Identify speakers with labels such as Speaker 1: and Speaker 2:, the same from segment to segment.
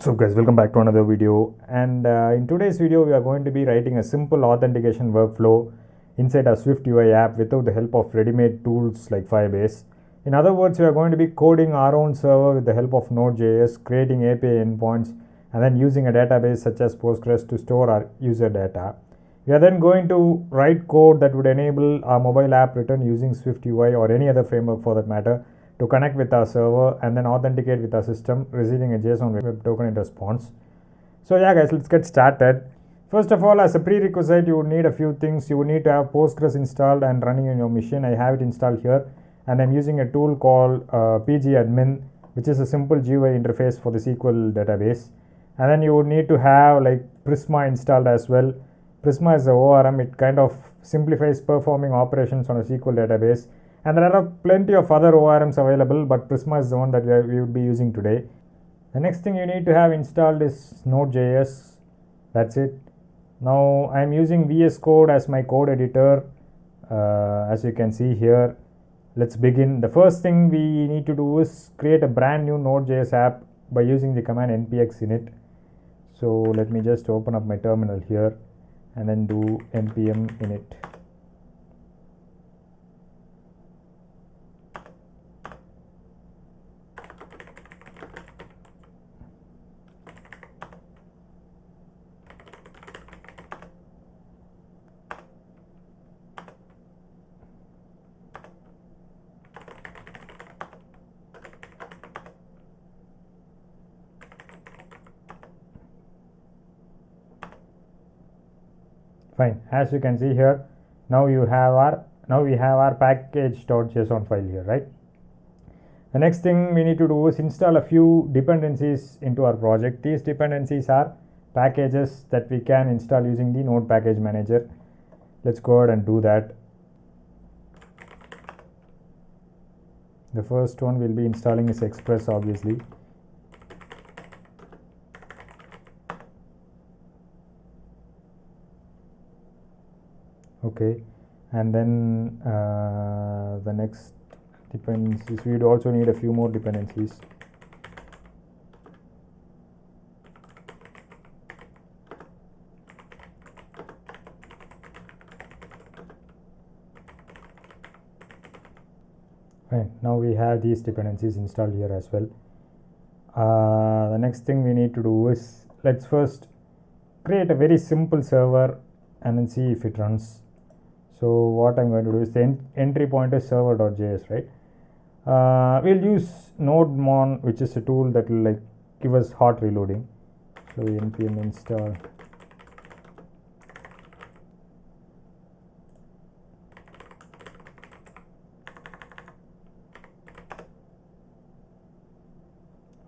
Speaker 1: What's up guys, welcome back to another video. And in today's video we are going to be writing a simple authentication workflow inside a SwiftUI app without the help of ready-made tools like Firebase. In other words, we are going to be coding our own server with the help of Nodejs, creating API endpoints, and then using a database such as Postgres to store our user data. We are then going to write code that would enable our mobile app written using SwiftUI or any other framework for that matter to connect with our server and then authenticate with our system, receiving a JSON web token in response. So yeah guys, let's get started. First of all, as a prerequisite, you would need a few things. You would need to have Postgres installed and running in your machine. I have it installed here, and I'm using a tool called pgadmin, which is a simple GUI interface for the SQL database. And then you would need to have like Prisma installed as well. Prisma is a ORM. It kind of simplifies performing operations on a SQL database. And there are plenty of other ORMs available, but Prisma is the one that we would be using today. The next thing you need to have installed is Nodejs. That's it. Now I'm using VS Code as my code editor. As you can see here, let's begin. The first thing we need to do is create a brand new Nodejs app by using the command npx init. So let me just open up my terminal here and then do npm init. Fine. As you can see here, now we have our package.json file here, right? The next thing we need to do is install a few dependencies into our project. These dependencies are packages that we can install using the Node package manager. Let's go ahead and do that. The first one we'll be installing is Express, obviously. Okay, and then the next dependencies, we would also need a few more dependencies. Fine, now we have these dependencies installed here as well. The next thing we need to do is, let's first create a very simple server and then see if it runs. So what I'm going to do is the entry point is server.js, right? We'll use nodemon, which is a tool that will like give us hot reloading. So npm install.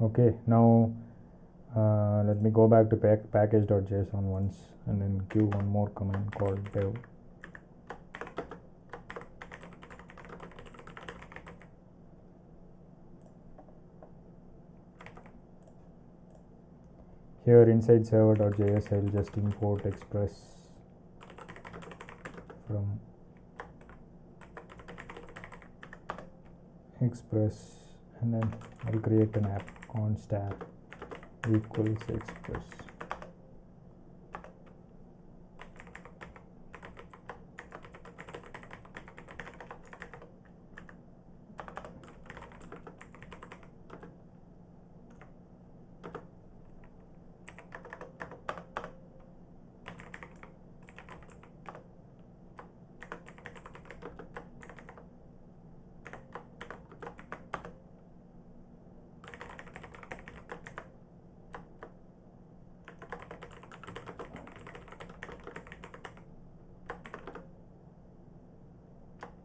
Speaker 1: Okay, now let me go back to package.json once and then give one more command called dev. Here inside server.js, I will just import Express from Express, and then I'll create an app const app equals Express.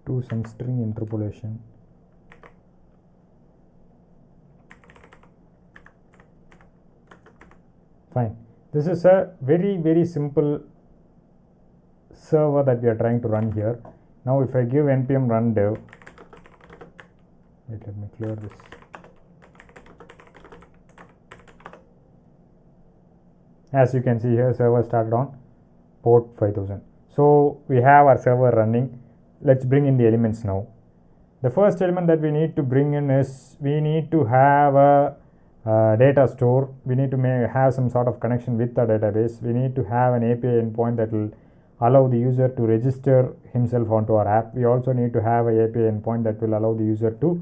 Speaker 1: Do some string interpolation. Fine. This is a very simple server that we are trying to run here. Now if I give npm run dev, wait, let me clear this. As you can see here, server started on port 5000. So we have our server running. Let's bring in the elements now. The first element that we need to bring in is we need to have a data store. We need to have some sort of connection with the database. We need to have an API endpoint that will allow the user to register himself onto our app. We also need to have an API endpoint that will allow the user to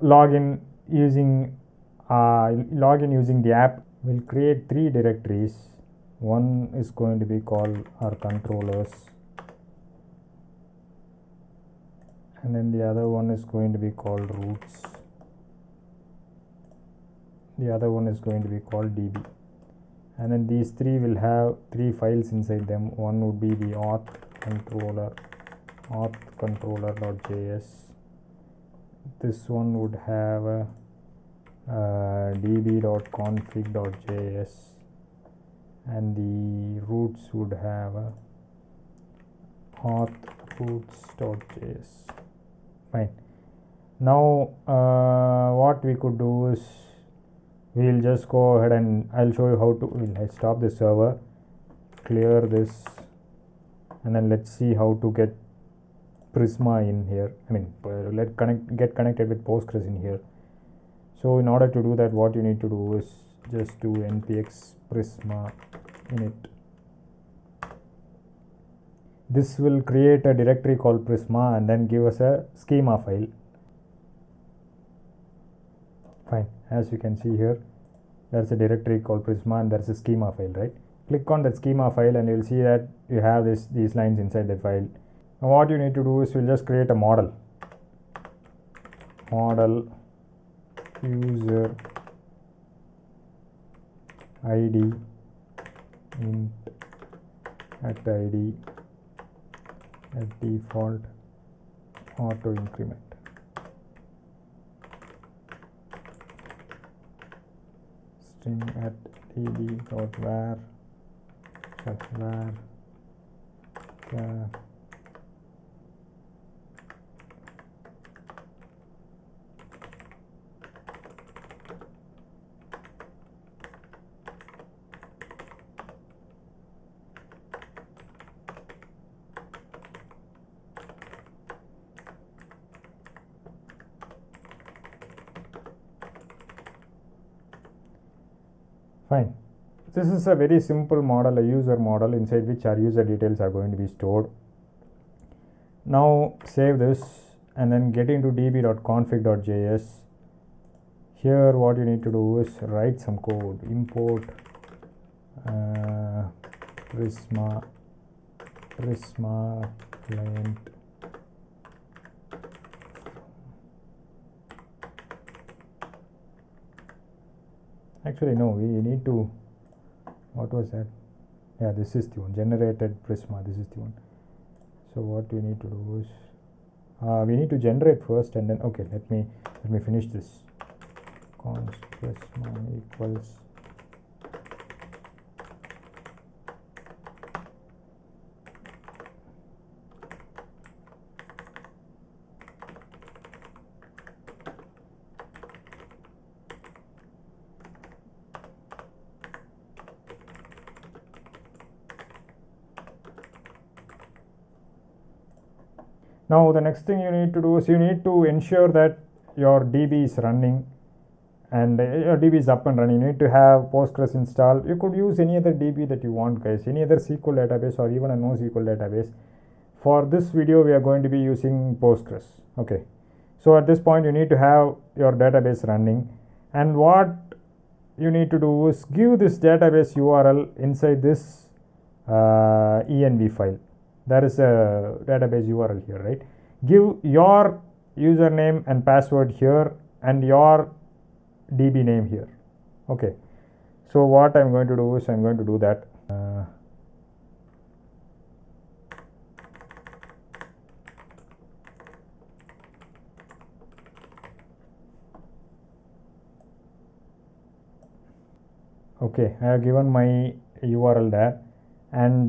Speaker 1: log in using the app. We'll create 3 directories. One is going to be called our controllers, and then the other one is going to be called roots. The other one is going to be called DB, and then these 3 will have 3 files inside them. One would be the auth controller.js. This one would have a db.config.js, and the roots would have a auth roots.js. Fine. Now what we could do is we'll just go ahead and I'll show you how to. I'll stop this server, clear this, and then let's see how to get Prisma in here. I mean, get connected with Postgres in here. So in order to do that, what you need to do is just do npx prisma init. This will create a directory called Prisma and then give us a schema file. Fine. As you can see here, there's a directory called Prisma and there's a schema file, right? Click on that schema file and you'll see that you have these lines inside that file. Now what you need to do is we'll just create a model user id int at id at default auto increment. String at db.var var Fine. This is a very simple model, a user model inside which our user details are going to be stored. Now save this and then get into db.config.js. Here what you need to do is write some code. Import prisma client actually no, we need to, what was that? Yeah, this is the one, generated Prisma, this is the one. So what we need to do is we need to generate first and then, okay, let me finish this. Const Prisma equals Now the next thing you need to do is you need to ensure that your DB is running and your DB is up and running. You need to have Postgres installed. You could use any other DB that you want, guys, any other SQL database or even a NoSQL database. For this video we are going to be using Postgres. Okay, so at this point you need to have your database running, and what you need to do is give this database URL inside this env file. There is a database URL here, right? Give your username and password here and your DB name here. Okay, so what I'm going to do is I'm going to do that. Okay, I have given my URL there. And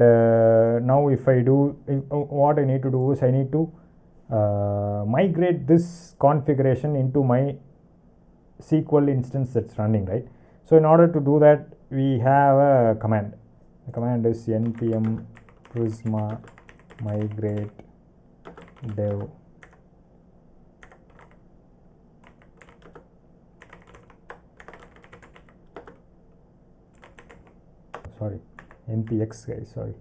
Speaker 1: now if I do, what I need to do is I need to migrate this configuration into my SQL instance that's running, right? So in order to do that, we have a command. The command is npm prisma migrate dev sorry, npx guys, sorry.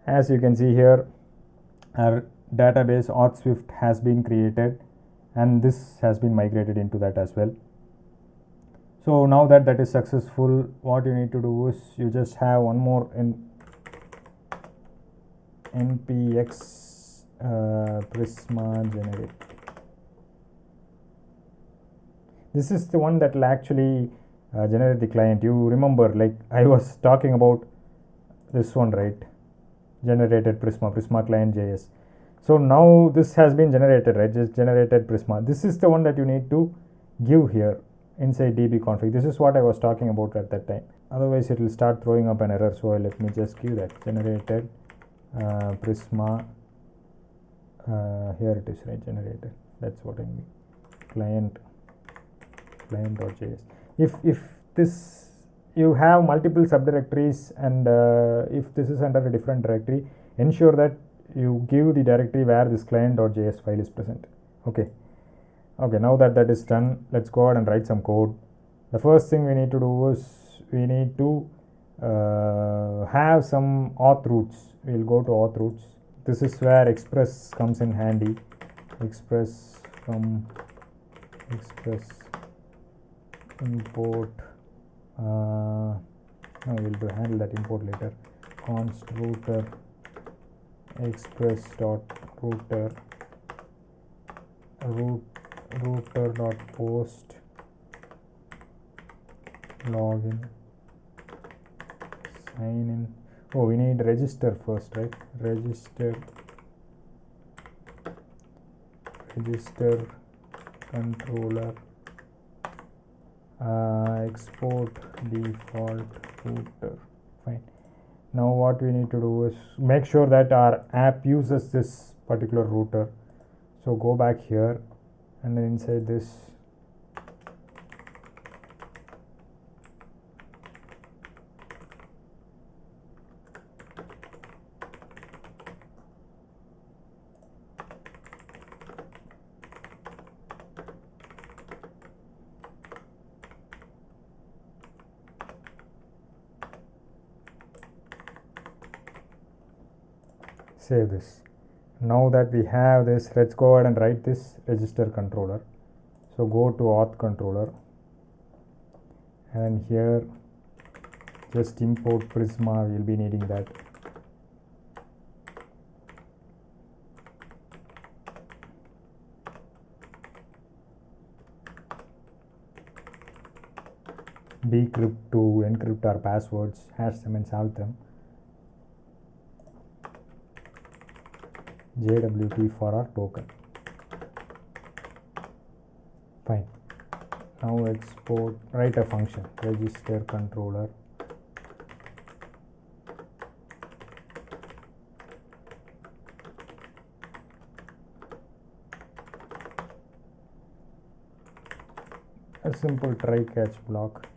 Speaker 1: As you can see here, our database auth_swift has been created, and this has been migrated into that as well. So now that that is successful, what you need to do is you just have one more npx prisma generate. This is the one that will actually generate the client. You remember, like I was talking about this one, right? Generated prisma client JS. So now this has been generated, right? Just generated prisma. This is the one that you need to give here inside db config. This is what I was talking about at that time. Otherwise it will start throwing up an error. So let me just give that generated prisma. Here it is, right? Generated. That's what I mean. Client.js. If this, you have multiple subdirectories, and if this is under a different directory, ensure that you give the directory where this client.js file is present. Okay, now that that is done, let's go ahead and write some code. The first thing we need to do is we need to have some auth roots. We'll go to auth roots. This is where express comes in handy. Express import. No, we'll handle that import later. Const router express dot router dot post login sign in. Oh, we need register first, right? Register controller export default router. Fine. Now what we need to do is make sure that our app uses this particular router. So go back here, and then inside this save this. Now that we have this, let's go ahead and write this register controller. So go to auth controller, and here just import prisma. We'll be needing that. bcrypt to encrypt our passwords, hash them and solve them. JWT for our token. Fine. Now export, write a function, register controller. A simple try catch block.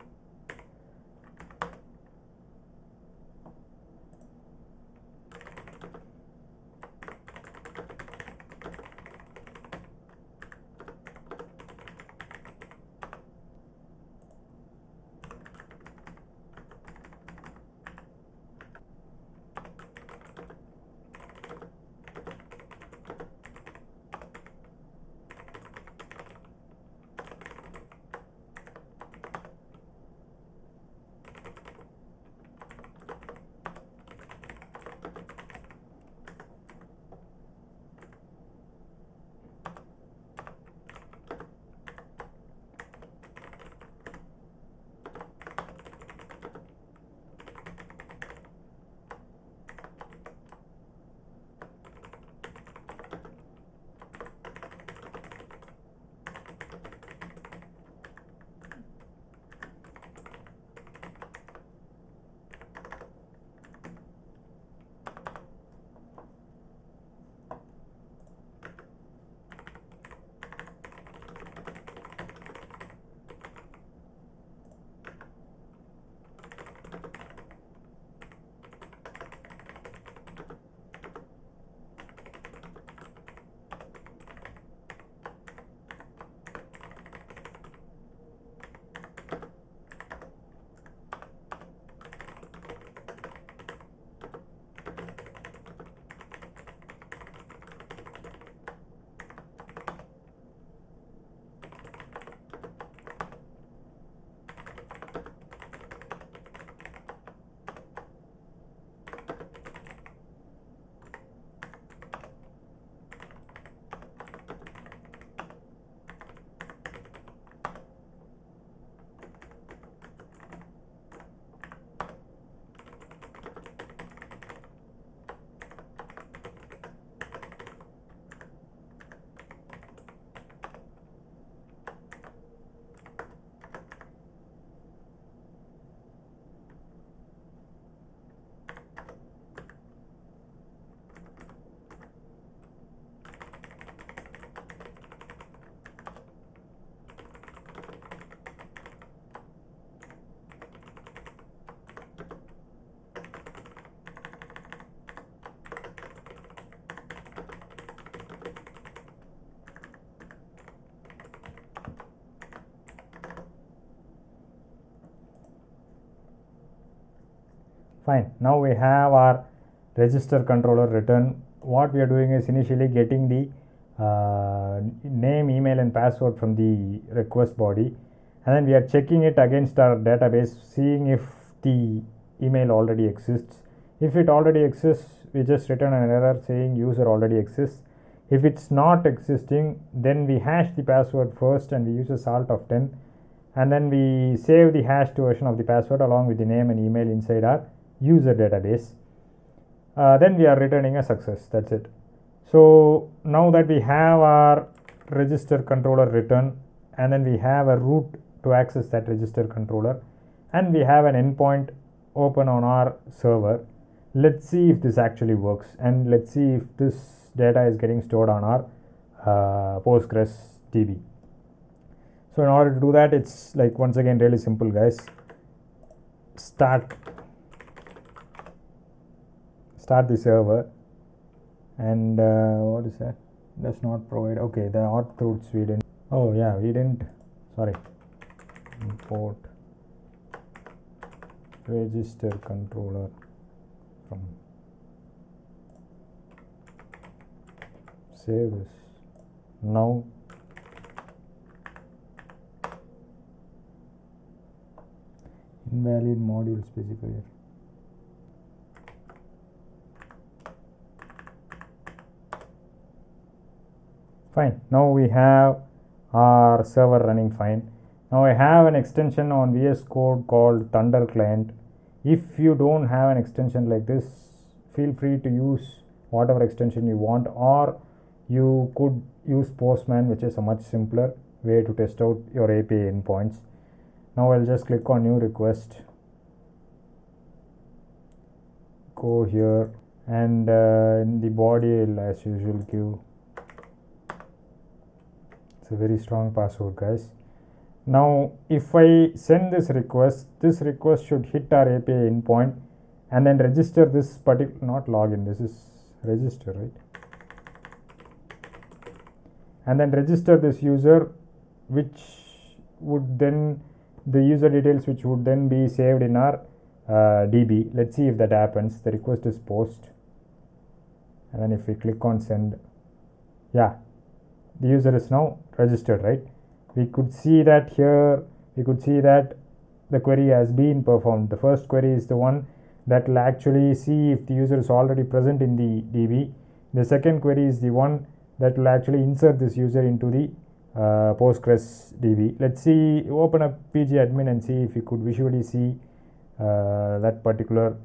Speaker 1: Fine. Now we have our register controller written. What we are doing is initially getting the name, email and password from the request body, and then we are checking it against our database, seeing if the email already exists. If it already exists, we just return an error saying user already exists. If it's not existing, then we hash the password first and we use a salt of 10, and then we save the hashed version of the password along with the name and email inside our user database. Then we are returning a success. That's it. So now that we have our register controller written, and then we have a root to access that register controller, and we have an endpoint open on our server, let's see if this actually works, and let's see if this data is getting stored on our postgreSQL. So in order to do that, it's like once again really simple, guys. Start the server, and what is that? Does not provide. Okay, the auth routes we didn't. Oh yeah, we didn't. Sorry. Import register controller from. Save this. Now invalid module specifier. Fine. Now we have our server running fine. Now I have an extension on VS Code called Thunder Client. If you don't have an extension like this, feel free to use whatever extension you want, or you could use Postman, which is a much simpler way to test out your API endpoints. Now I'll just click on new request, go here, and in the body I'll as usual give, it's a very strong password, guys. Now if I send this request should hit our API endpoint and then register this particular, not login, this is register, right? And then register this user, which would then, the user details which would then be saved in our DB. Let's see if that happens. The request is post, and then if we click on send, yeah, the user is now registered, right? We could see that here, we could see that the query has been performed. The first query is the one that will actually see if the user is already present in the DB. The second query is the one that will actually insert this user into the postgreSQL. Let's see, open up pgadmin and see if you could visually see that particular.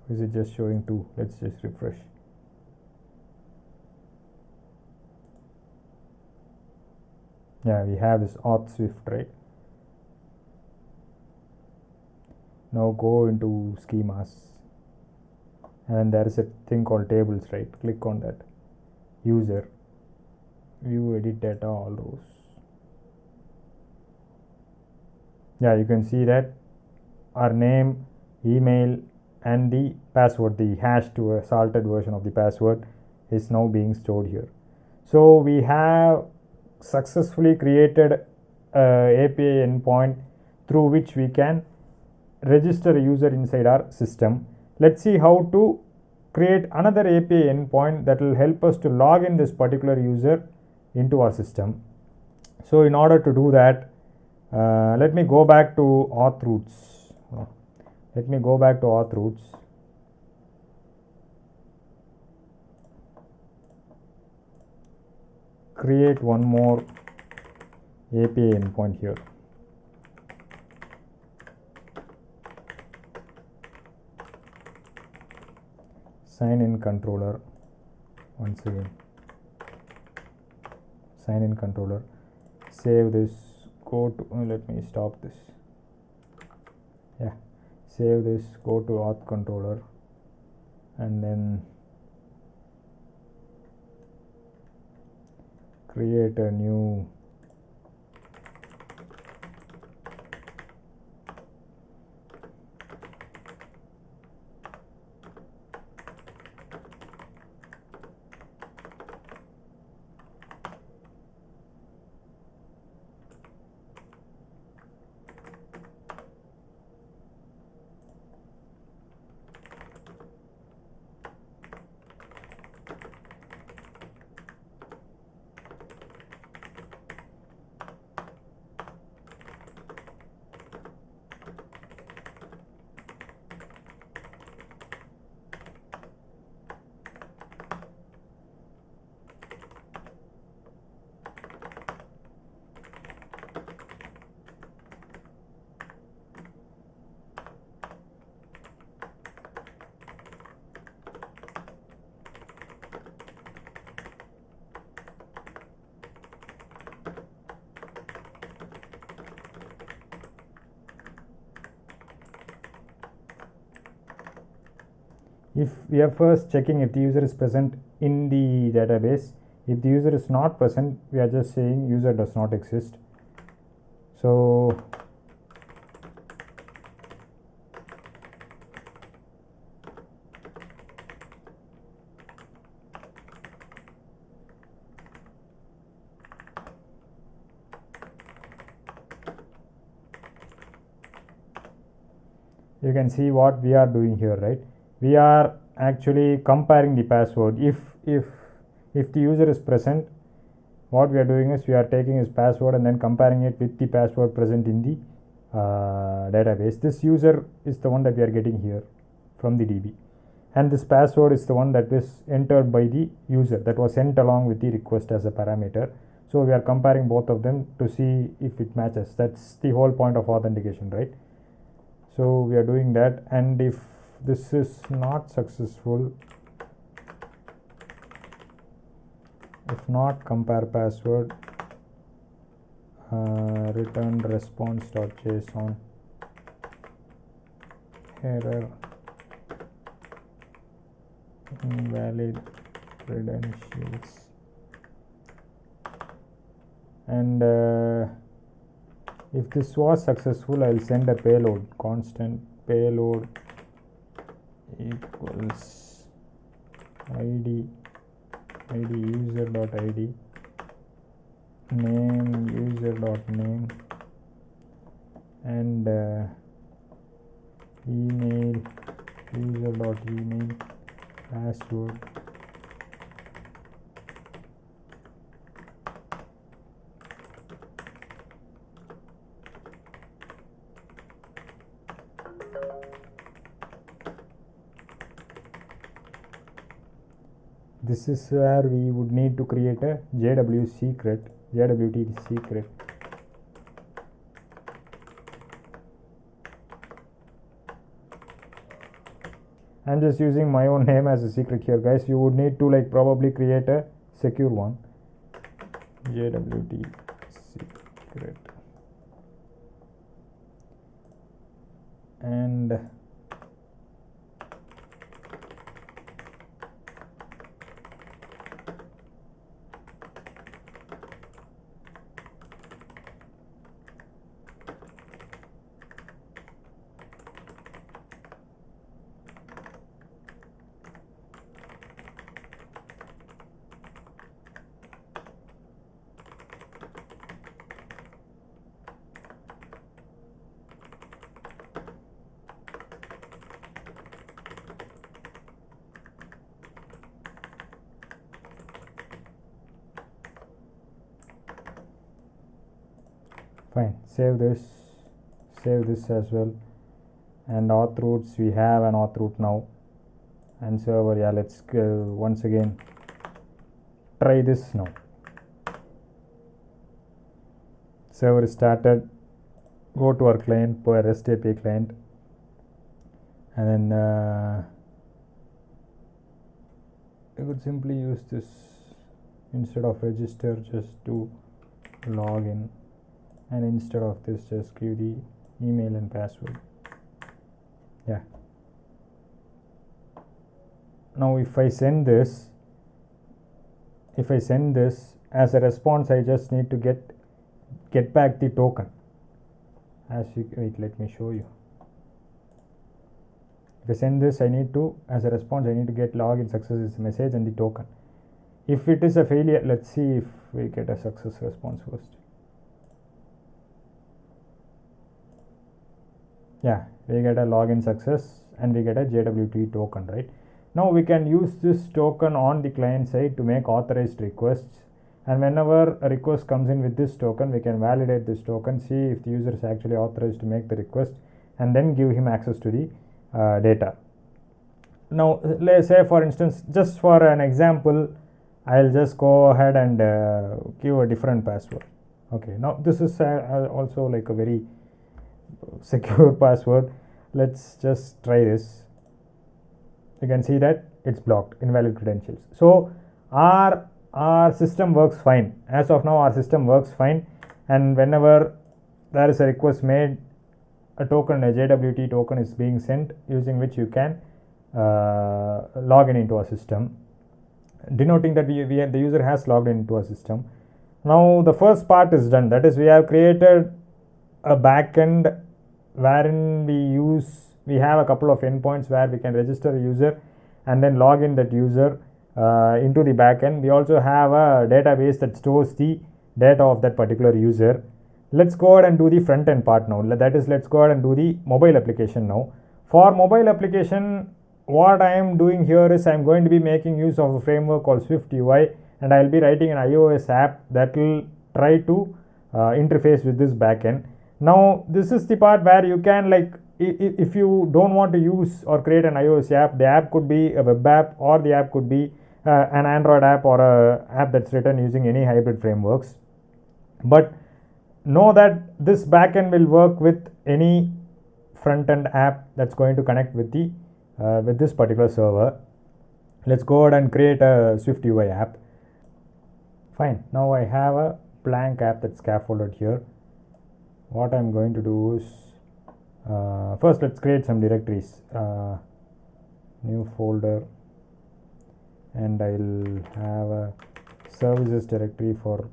Speaker 1: Is it just showing 2? Let's just refresh. Yeah, we have this auth Swift, right? Now go into schemas, and there is a thing called tables, right? Click on that. User, view, edit data, all rows. Yeah, you can see that our name, email and the password, the hashed to a salted version of the password, is now being stored here. So we have successfully created API endpoint through which we can register a user inside our system. Let's see how to create another API endpoint that will help us to log in this particular user into our system. So in order to do that, let me go back to auth routes. Let me go back to auth routes. Create one more API endpoint here. Sign in controller. Once again, sign in controller. Save this. Go to, let me stop this. Yeah, save this. Go to auth controller, and then create a new if we are first checking if the user is present in the database. If the user is not present, we are just saying user does not exist. So you can see what we are doing here, right? We are actually comparing the password. If the user is present, what we are doing is we are taking his password and then comparing it with the password present in the database. This user is the one that we are getting here from the DB, and this password is the one that is entered by the user, that was sent along with the request as a parameter. So we are comparing both of them to see if it matches. That's the whole point of authentication, right? So we are doing that, and if this is not successful, if not, compare password, return response.json error, invalid credentials, and if this was successful, I'll send a payload, constant payload equals id user.id, name user.name, and email user.email, password this is where we would need to create a JWT secret. I'm just using my own name as a secret here, guys. You would need to probably create a secure one. JWT secret, and fine. Save this as well. And auth routes, we have an auth route now, and server. Yeah, let's once again try this now. Server is started. Go to our client, for REST API client, and then you could simply use this instead of register, just do login, and instead of this, just give the email and password. Yeah. Now if I send this as a response, I just need to get back the token. Wait, let me show you. If I send this, as a response, I need to get login success message and the token. If it is a failure, let's see if we get a success response first. Yeah, we get a login success and we get a JWT token, right? Now we can use this token on the client side to make authorized requests, and whenever a request comes in with this token, we can validate this token, see if the user is actually authorized to make the request, and then give him access to the data. Now let's say, for instance, just for an example, I'll just go ahead and give a different password. Okay, now this is also like a very secure password. Let's just try this. You can see that it's blocked, invalid credentials. So our system works fine. As of now, our system works fine, and whenever there is a request made, a JWT token is being sent, using which you can login into our system, denoting that the user has logged into our system. Now the first part is done, that is we have created a backend wherein we have a couple of endpoints where we can register a user and then log in that user into the backend. We also have a database that stores the data of that particular user. Let's go ahead and do the front end part now, that is let's go ahead and do the mobile application now. For mobile application, what I am doing here is I am going to be making use of a framework called SwiftUI, and I will be writing an iOS app that will try to interface with this backend. Now this is the part where you can, like, if you don't want to use or create an iOS app, the app could be a web app, or the app could be an Android app, or a app that's written using any hybrid frameworks. But know that this backend will work with any front-end app that's going to connect with the with this particular server. Let's go ahead and create a SwiftUI app. Fine, now I have a blank app that's scaffolded here. What I'm going to do is first let's create some directories. New folder, and I'll have a services directory for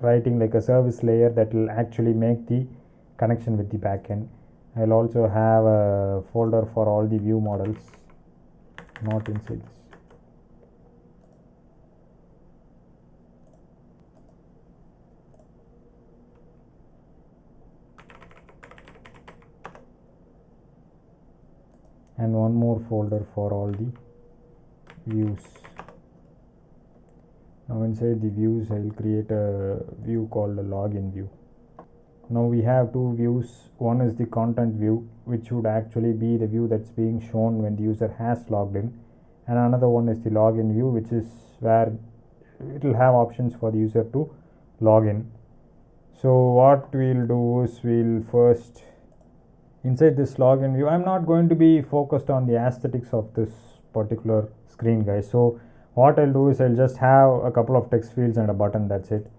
Speaker 1: writing like a service layer that will actually make the connection with the backend. I'll also have a folder for all the view models, not inside this. And one more folder for all the views. Now inside the views, I will create a view called a login view. Now we have two views. One is the content view, which would actually be the view that's being shown when the user has logged in, and another one is the login view, which is where it will have options for the user to log in. So what we'll do is we'll first, inside this login view, I'm not going to be focused on the aesthetics of this particular screen, guys. So what I'll do is I'll just have a couple of text fields and a button, that's it.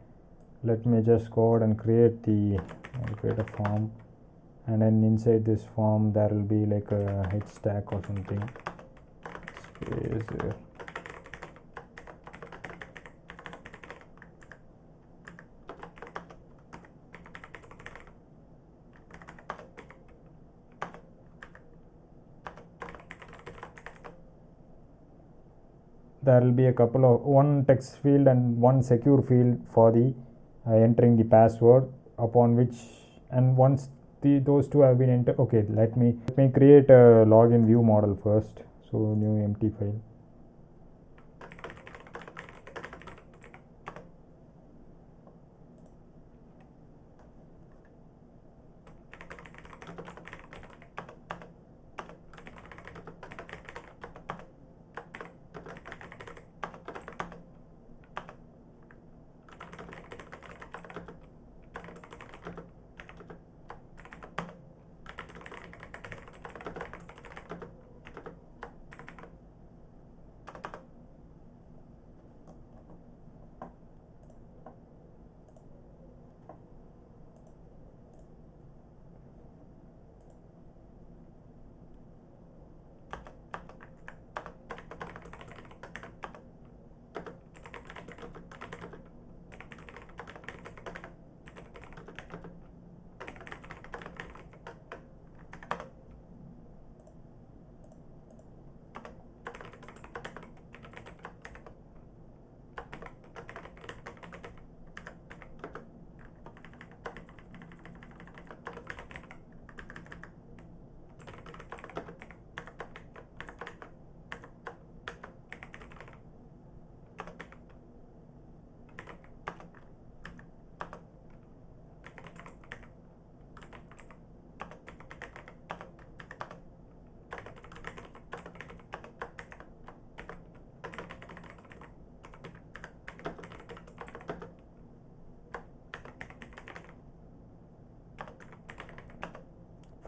Speaker 1: Let me just go ahead and I'll create a form, and then inside this form there will be like a head stack or something. Space. There will be a couple of one text field and one secure field for the entering the password, upon which, and once those two have been entered, okay, let me create a login view model first. So new empty file.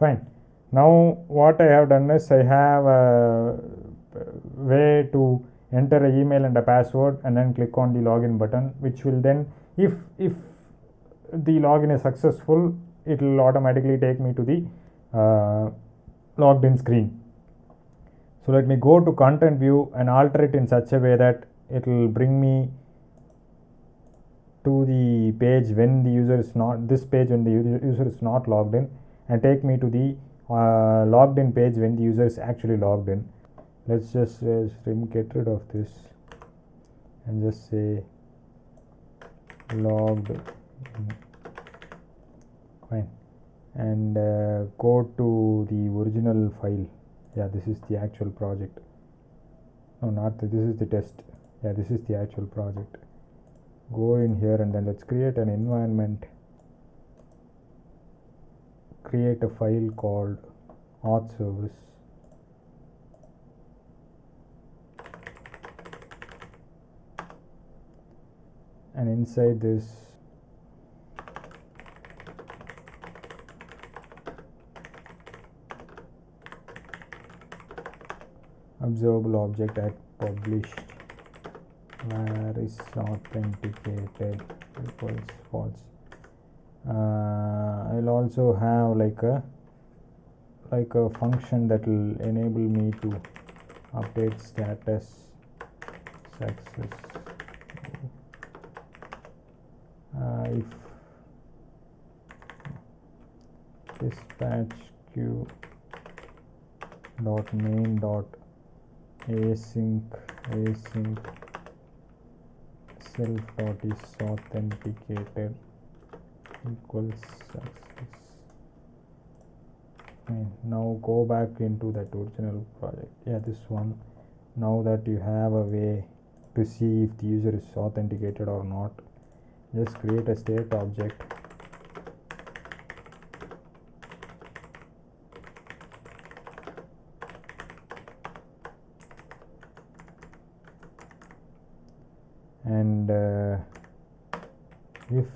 Speaker 1: Fine. Now what I have done is I have a way to enter an email and a password, and then click on the login button, which will then, if the login is successful, it will automatically take me to the logged in screen. So let me go to content view and alter it in such a way that it will bring me to the page when the user is not, this page when the user is not logged in, and take me to the logged in page when the user is actually logged in. Let's just get rid of this and just say logged in. Fine, and go to the original file. Yeah, this is the actual project. No, not this is the test. Yeah, this is the actual project. Go in here and then let's create an environment, create a file called auth service, and inside this observable object at published where is authenticated equals false. I'll also have like a function that will enable me to update status success. If dispatch queue dot main dot async self dot is authenticated equals success. Now go back into that original project. Yeah, this one. Now that you have a way to see if the user is authenticated or not, just create a state object and if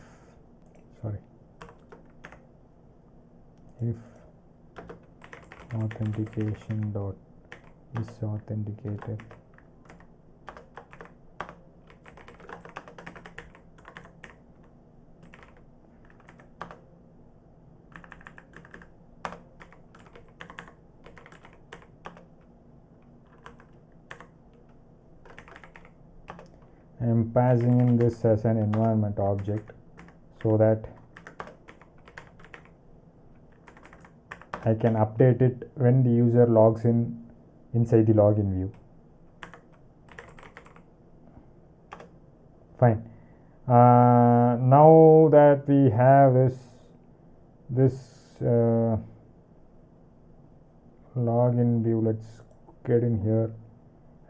Speaker 1: authentication dot is authenticated, I am passing in this as an environment object so that I can update it when the user logs in inside the login view. Fine. Now that we have this login view, let's get in here,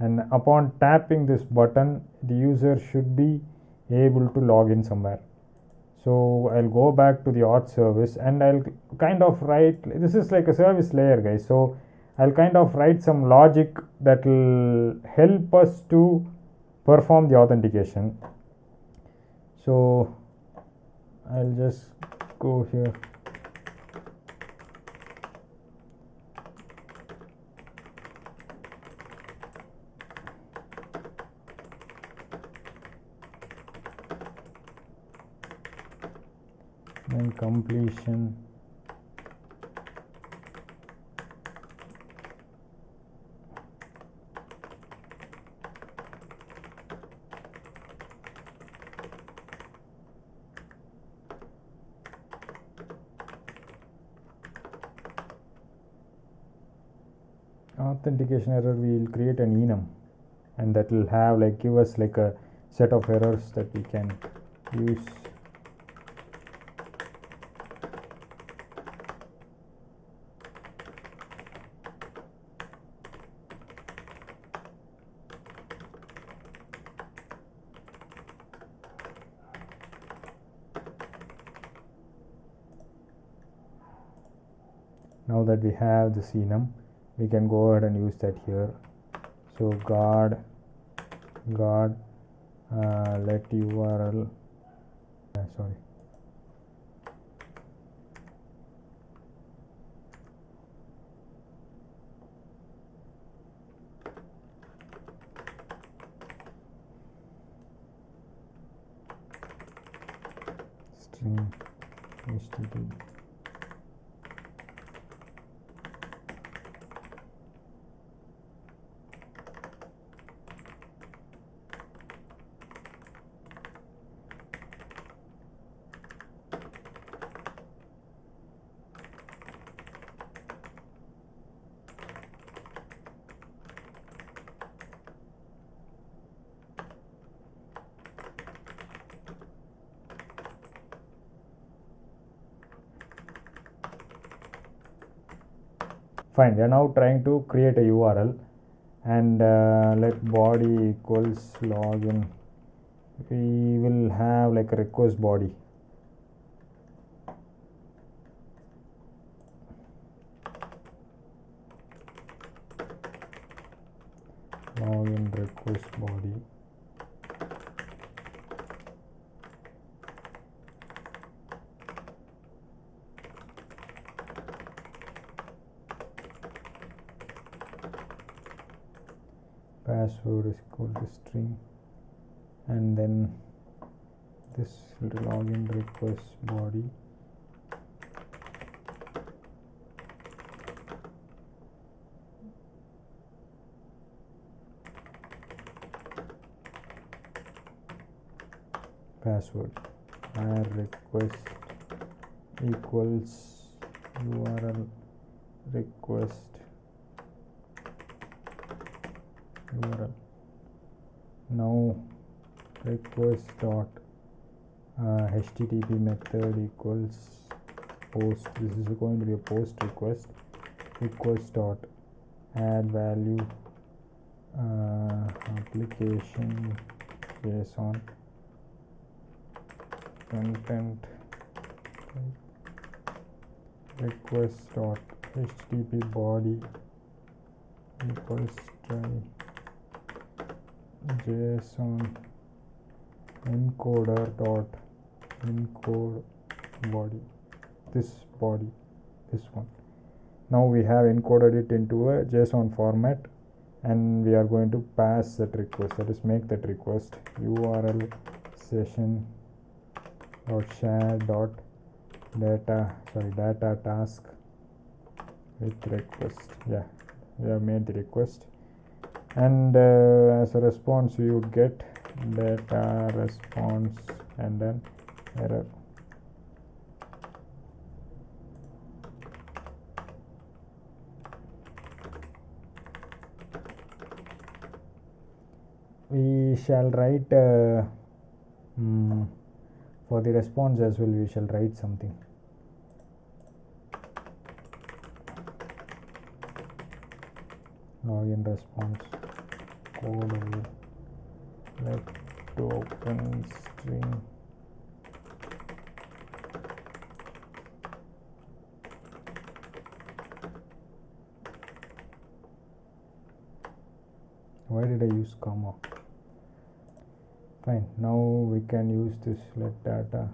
Speaker 1: and upon tapping this button the user should be able to log in somewhere. So I'll go back to the auth service and I'll kind of write, this is like a service layer, guys, so I'll kind of write some logic that will help us to perform the authentication. So I'll just go here. Then completion, authentication error, we will create an enum, and that will have like give us like a set of errors that we can use. Now that we have this enum, we can go ahead and use that here. So guard let URL string http. Fine, we are now trying to create a URL, and let body equals login. We will have like a request body. Login request body. Password is equal to string, and then this login request body. Password where request equals URL request URL. Now request dot HTTP method equals post. This is going to be a post request. Request dot add value application JSON content request dot HTTP body equals try JSON encoder dot encode body, this one. Now we have encoded it into a JSON format, and we are going to pass that request, that is make that request URL session dot share dot data task with request. Yeah, we have made the request, and as a response we would get data response and then error. We shall write for the response as well, we shall write something. Login response code let open string why did I use comma? Fine, now we can use this let data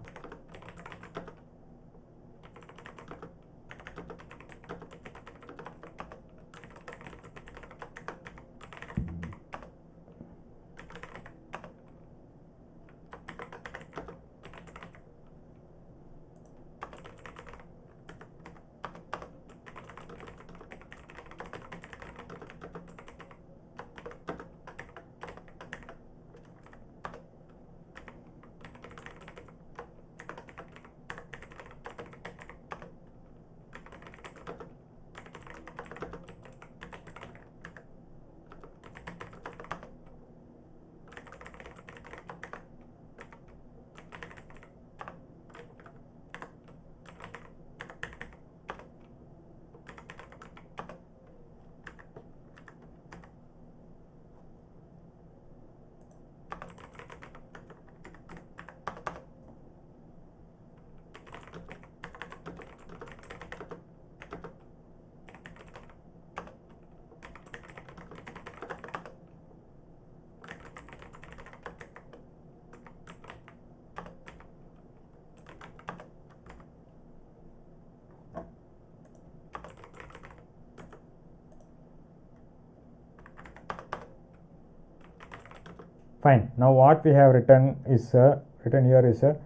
Speaker 1: Fine. Now what we have written here is a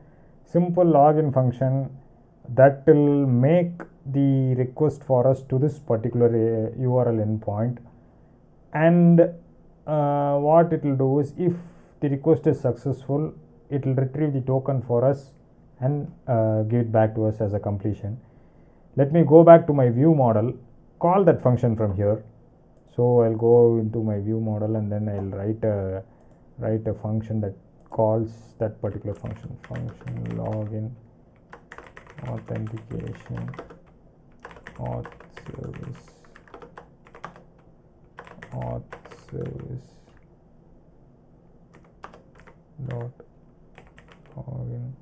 Speaker 1: simple login function that will make the request for us to this particular URL endpoint, and what it will do is, if the request is successful, it will retrieve the token for us and give it back to us as a completion. Let me go back to my view model, call that function from here. So I'll go into my view model, and then I'll write a function that calls that particular function login authentication auth service service dot login.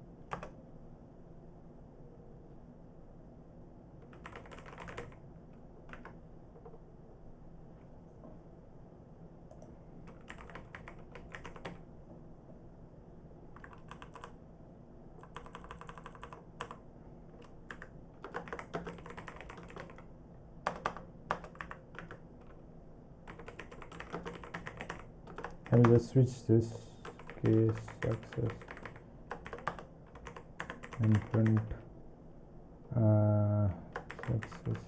Speaker 1: I'll just switch this case success and print success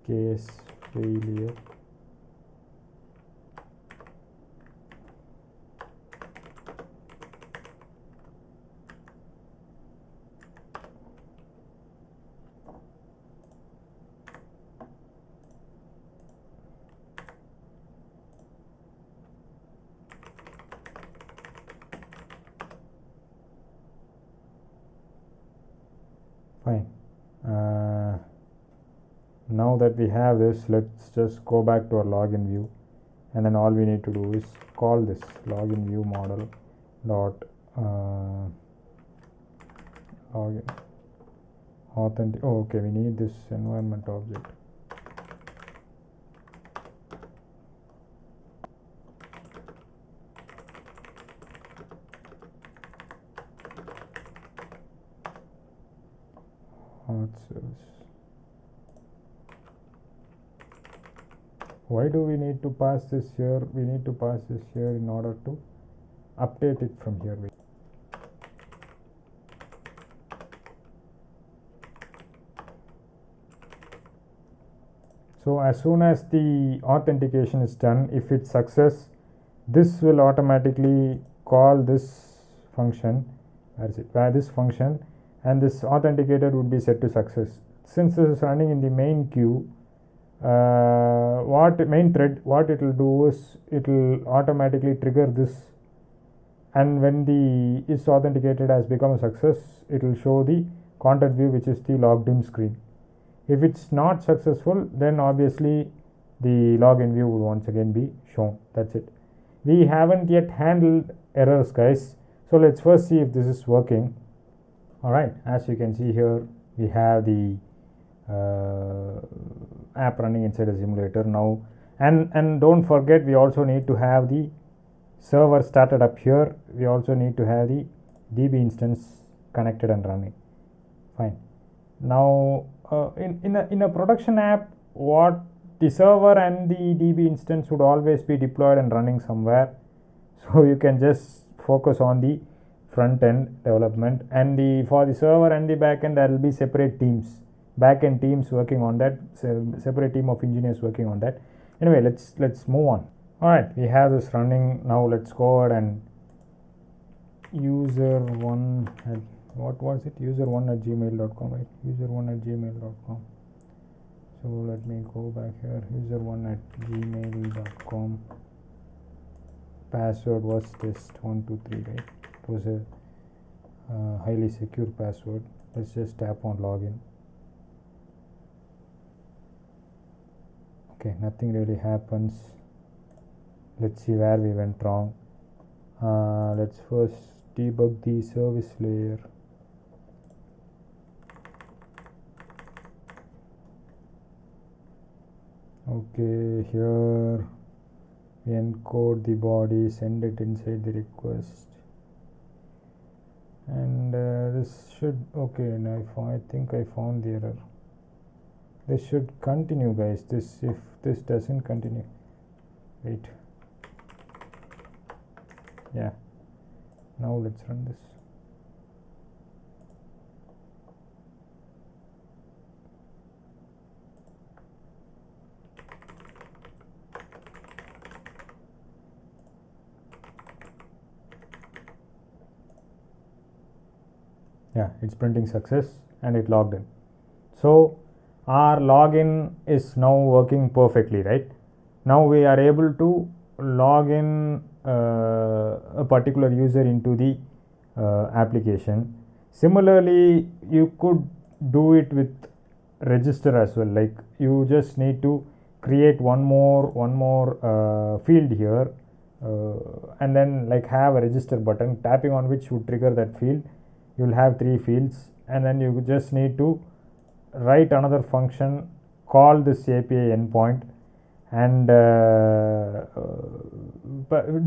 Speaker 1: case failure. Fine. Now that we have this, let's just go back to our login view, and then all we need to do is call this login view model dot login authentic. Oh, okay, we need this environment object. Why do we need to pass this here? We need to pass this here in order to update it from here. So as soon as the authentication is done, if it's success, this will automatically call this function. Where is it? This function, and this authenticated would be set to success. Since this is running in the main queue, main thread, what it will do is it will automatically trigger this, and when the is authenticated has become a success, it will show the content view, which is the logged in screen. If it's not successful, then obviously the login view will once again be shown. That's it. We haven't yet handled errors, guys, so let's first see if this is working. Alright, as you can see here, we have the app running inside a simulator now, and don't forget, we also need to have the server started up here. We also need to have the DB instance connected and running. Fine. Now in a production app, what the server and the DB instance would always be deployed and running somewhere, so you can just focus on the front end development, and for the server and the back end there will be separate teams, back-end teams working on that, separate team of engineers working on that. Anyway, let's move on. All right, we have this running now. Let's go ahead and user1 at what was it, user1@gmail.com, right? user1@gmail.com. So let me go back here. user1@gmail.com. Password was test123, right? It was a highly secure password. Let's just tap on login. Okay, nothing really happens. Let's see where we went wrong. Let's first debug the service layer. Okay, here we encode the body, send it inside the request, and this should, okay, and I think I found the error. This should continue, guys. If this doesn't continue, wait, yeah, now let's run this. Yeah, it's printing success and it logged in. So our login is now working perfectly, right? Now we are able to log in a particular user into the application. Similarly, you could do it with register as well. Like you just need to create one more field here, and then like have a register button, tapping on which would trigger that field. You'll have 3 fields, and then you just need to write another function, call this API endpoint, and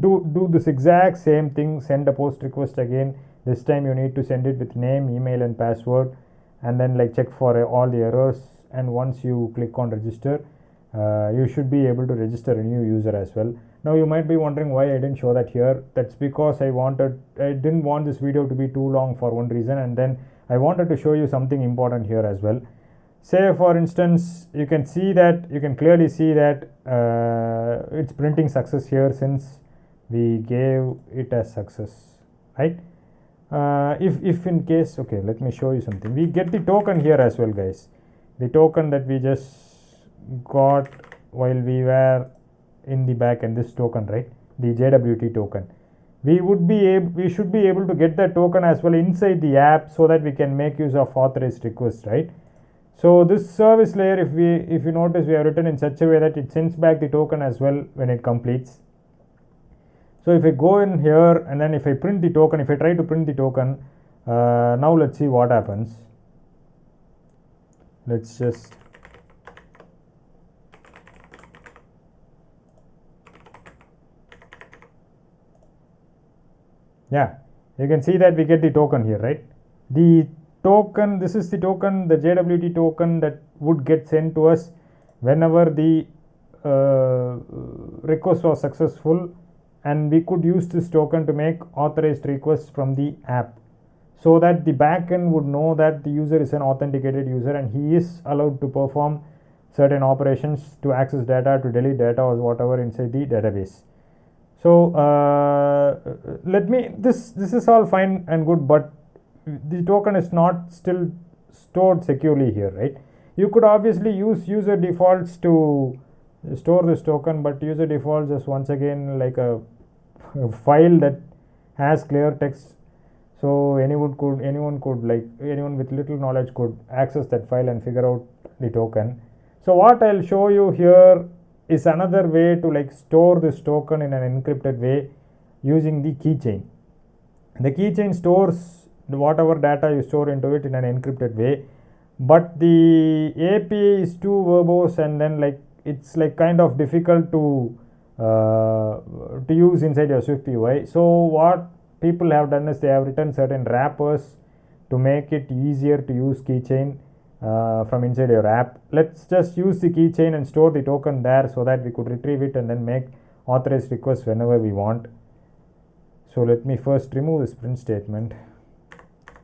Speaker 1: do this exact same thing. Send a post request again. This time you need to send it with name, email and password, and then like check for all the errors. And once you click on register, you should be able to register a new user as well. Now you might be wondering why I didn't show that here. That's because I didn't want this video to be too long for one reason, and then I wanted to show you something important here as well. Say for instance, you can clearly see that it's printing success here since we gave it as success, right? If in case, okay, let me show you something. We get the token here as well, guys. The token that we just got while we were in the backend, this token, right? The JWT token. We should be able to get that token as well inside the app, so that we can make use of authorized requests, right? So this service layer, if you notice, we have written in such a way that it sends back the token as well when it completes. So if I go in here and then if I print the token, if I try to print the token, now let's see what happens. Let's just you can see that we get the token here, right? The token, this is the token, the JWT token that would get sent to us whenever the request was successful, and we could use this token to make authorized requests from the app, so that the backend would know that the user is an authenticated user and he is allowed to perform certain operations, to access data, to delete data or whatever inside the database. So this is all fine and good, but the token is not still stored securely here, right? You could obviously use user defaults to store this token, but user defaults is once again like a file that has clear text, so anyone with little knowledge could access that file and figure out the token. So what I'll show you here is another way to like store this token in an encrypted way using the keychain. The keychain stores whatever data you store into it in an encrypted way, but the API is too verbose, and then like it's like kind of difficult to use inside your SwiftUI. So what people have done is they have written certain wrappers to make it easier to use keychain from inside your app. Let's just use the keychain and store the token there, so that we could retrieve it and then make authorized requests whenever we want. So let me first remove this print statement.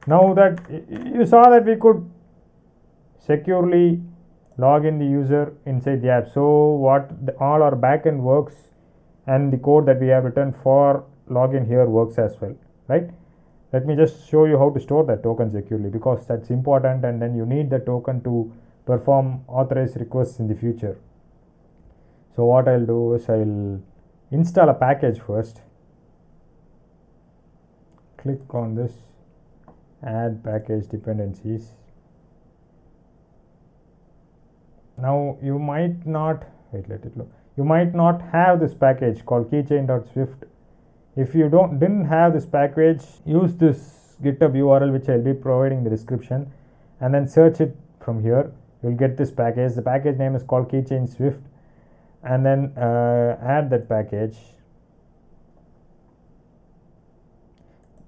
Speaker 1: Now that you saw that we could securely log in the user inside the app. So all our backend works, and the code that we have written for login here works as well, right? Let me just show you how to store that token securely, because that's important, and then you need the token to perform authorized requests in the future. So what I'll do is I'll install a package first. Click on this, add package dependencies. Now you might not you might not have this package called keychain.swift. If you didn't have this package, use this GitHub URL which I'll be providing in the description, and then search it from here. You'll get this package. The package name is called keychain swift, and then add that package.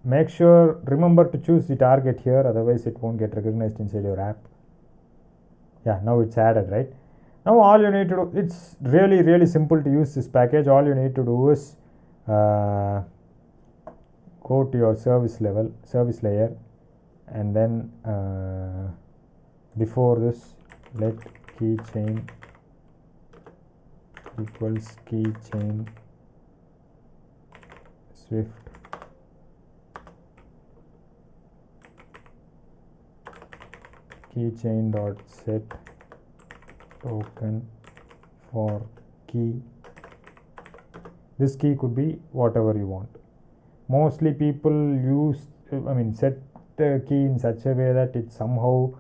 Speaker 1: Remember to choose the target here, otherwise it won't get recognized inside your app. Now it's added, right? Now all you need to do, it's really simple to use this package. All you need to do is go to your service layer, and then before this, let keychain equals keychain swift keychain.set token for key. This key could be whatever you want. Mostly people set the key in such a way that it somehow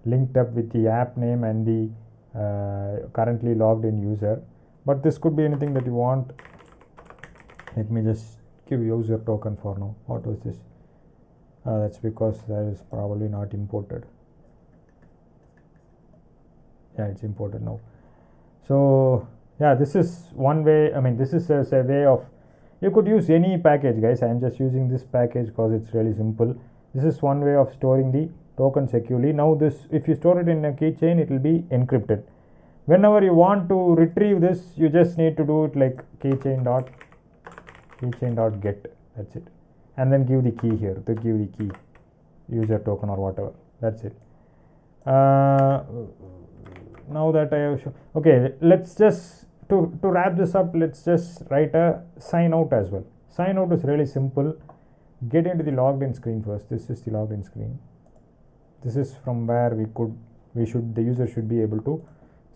Speaker 1: linked up with the app name and the currently logged in user, but this could be anything that you want. Let me just give user token for now. What was this? That's because that is probably not imported. Yeah, it's imported now. So yeah, this is one way. I mean, this is a way of, you could use any package, guys. I am just using this package because it's really simple. This is one way of storing the token securely. Now this, if you store it in a keychain, it will be encrypted. Whenever you want to retrieve this, you just need to do it like keychain dot get. That's it, and then give the key here, to give the key, user token or whatever. That's it. Now that I have shown, okay, let's just to wrap this up, let's just write a sign out as well. Sign out is really simple. Get into the logged in screen first. This is the logged in screen. This is from where the user should be able to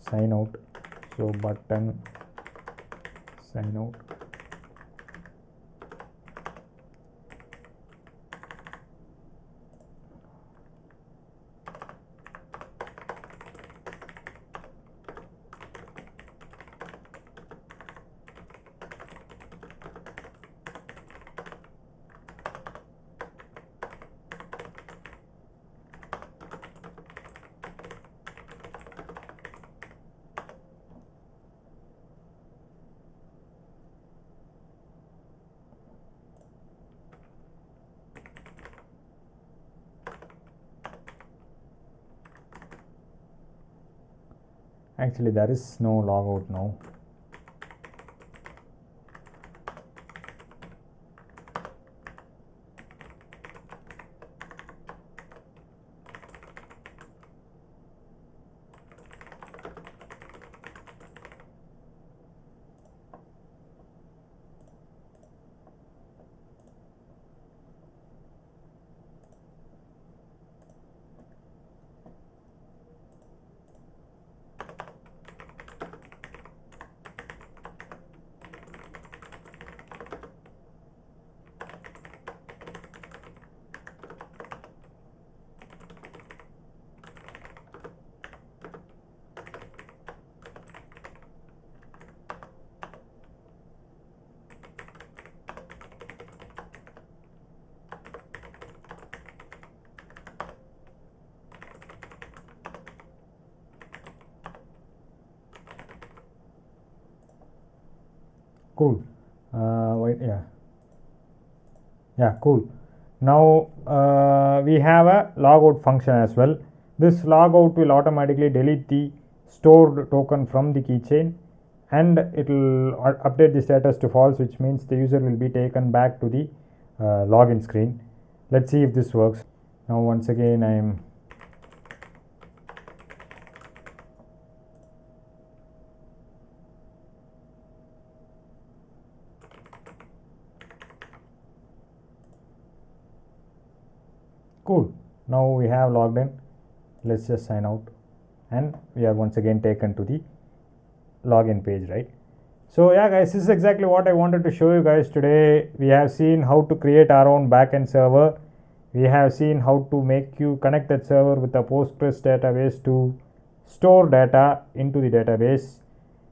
Speaker 1: sign out. So button sign out. Actually, there is no logout now. Cool. Wait, yeah, cool. Now we have a logout function as well. This logout will automatically delete the stored token from the keychain, and it will update the status to false, which means the user will be taken back to the login screen. Let's see if this works. Now once again I am cool. Now we have logged in. Let's just sign out, and we are once again taken to the login page, right? So yeah guys, this is exactly what I wanted to show you guys today. We have seen how to create our own backend server. We have seen how to make you connect that server with a Postgres database to store data into the database,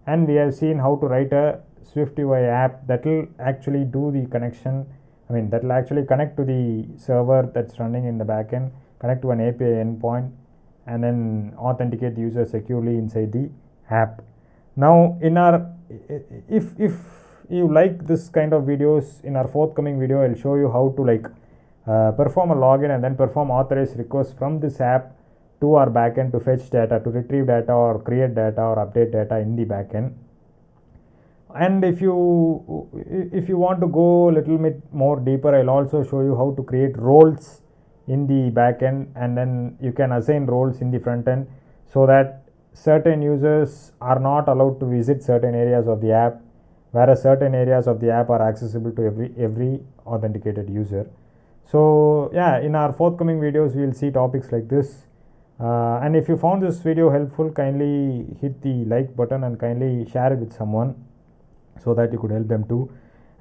Speaker 1: and we have seen how to write a SwiftUI app that will actually do the connection. That will actually connect to the server that's running in the backend, connect to an API endpoint, and then authenticate the user securely inside the app. Now in our, if you like this kind of videos, in our forthcoming video I'll show you how to perform a login and then perform authorized requests from this app to our backend to fetch data, to retrieve data or create data or update data in the backend. And if you want to go a little bit more deeper, I'll also show you how to create roles in the backend, and then you can assign roles in the front end so that certain users are not allowed to visit certain areas of the app, whereas certain areas of the app are accessible to every authenticated user. So yeah, in our forthcoming videos we will see topics like this. And if you found this video helpful, kindly hit the like button and kindly share it with someone so that you could help them too.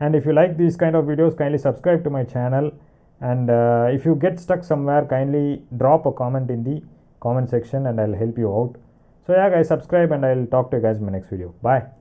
Speaker 1: And if you like these kind of videos, kindly subscribe to my channel, and if you get stuck somewhere, kindly drop a comment in the comment section and I'll help you out. So yeah guys, subscribe and I'll talk to you guys in my next video. Bye.